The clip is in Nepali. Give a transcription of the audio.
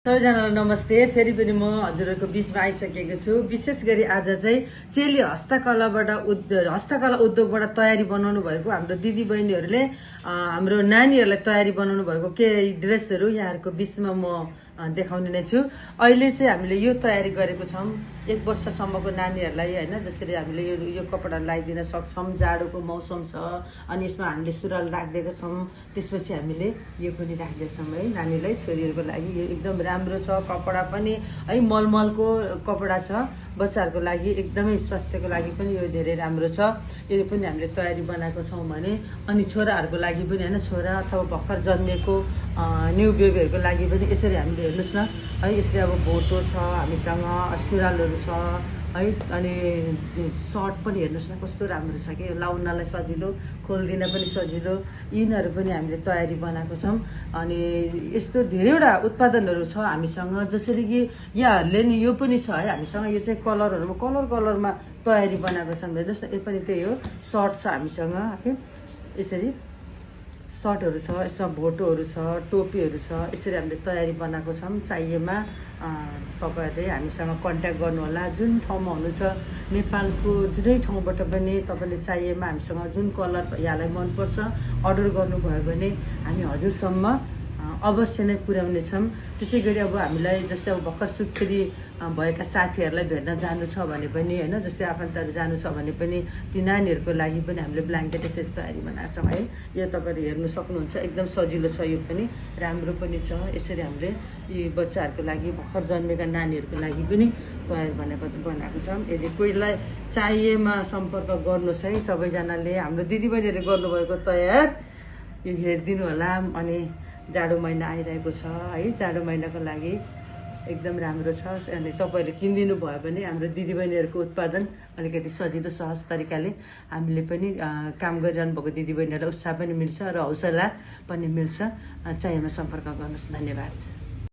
सबैजनालाई नमस्ते। फेरि पनि म हजुरहरूको बीचमा आइसकेको छु। विशेष गरी आज चाहिँ चेली हस्तकला उद्योगबाट तयारी बनाउनु भएको हाम्रो दिदी बहिनीहरूले हाम्रो नानीहरूलाई तयारी बनाउनु भएको केही ड्रेसहरू यहाँहरूको बीचमा म देखाउने नै छु। अहिले चाहिँ हामीले यो तयारी गरेको छौँ 1 वर्षसम्मको नानीहरूलाई हैन, जसरी हामीले यो कपडा लगाइदिन सक्छौँ। जाडोको मौसम छ अनि यसमा हामीले सुरुवाल राखिदिएको छौँ। त्यसपछि हामीले यो पनि राख्दैछौँ है नानीलाई, छोरीहरूको लागि। यो एकदम राम्रो छ, कपडा पनि है मलमलको कपडा छ। बच्चाहरूको लागि एकदमै स्वास्थ्यको लागि पनि यो धेरै राम्रो छ। यो पनि हामीले तयारी बनाएको छौँ भने अनि छोराहरूको लागि पनि हैन, छोरा अथवा भर्खर जन्मेको न्यू बेबीहरूको लागि पनि यसरी हामीले हेर्नुहोस् न है। यसले अब भोटो छ हामीसँग, सुरुवालहरू छ है, अनि सर्ट पनि हेर्नुहोस् न कस्तो राम्रो छ कि लाउनलाई सजिलो, खोल्दिन पनि सजिलो। यिनीहरू पनि हामीले तयारी बनाएको छौँ। अनि यस्तो धेरैवटा उत्पादनहरू छ हामीसँग, जसरी कि यहाँहरूले नि यो पनि छ है हामीसँग। यो चाहिँ कलरहरूमा कलरमा तयारी बनाएको छौँ। हेर्नुहोस् न, यो पनि त्यही हो, सर्ट छ हामीसँग है। यसरी सर्टहरू छ, यसमा भोटोहरू छ, टोपीहरू छ। यसरी हामीले तयारी बनाएको छौँ। चाहिएमा तपाईँहरूले हामीसँग कन्ट्याक्ट गर्नुहोला। जुन ठाउँमा हुनुहुन्छ नेपालको जुनै ठाउँबाट पनि तपाईँले चाहिएमा हामीसँग जुन कलर यहाँलाई मनपर्छ अर्डर गर्नुभयो भने हामी हजुरसम्म अवश्य नै पुर्याउनेछौँ। त्यसै गरी अब हामीलाई जस्तै अब भर्खर सुत्केरी भएका साथीहरूलाई भेट्न जानु छ भने पनि होइन, जस्तै आफन्तहरू जानु छ भने पनि ती नानीहरूको लागि पनि हामीले ब्ल्याङ्केट यसरी तयारी बनाएको छौँ है। यो तपाईँहरू हेर्नु सक्नुहुन्छ, एकदम सजिलो छ, यो पनि राम्रो पनि छ। यसरी हामीले यी बच्चाहरूको लागि, भर्खर जन्मेका नानीहरूको लागि पनि तयार बनाएको छौँ। यदि कोहीलाई चाहिएमा सम्पर्क गर्नुहोस् है सबैजनाले। हाम्रो दिदीबहिनीहरूले गर्नुभएको तयार यो हेरिदिनु होला। अनि जाडो महिना आइरहेको छ है, जाडो महिनाको लागि एकदम राम्रो छ। अनि तपाईँहरूले किनिदिनु भयो भने हाम्रो दिदीबहिनीहरूको उत्पादन अलिकति सजिलो सहज तरिकाले हामीले पनि काम गरिरहनु भएको दिदीबहिनीहरूलाई उत्साह पनि मिल्छ र हौसला पनि मिल्छ। चाहिएमा सम्पर्क गर्नुहोस्। धन्यवाद।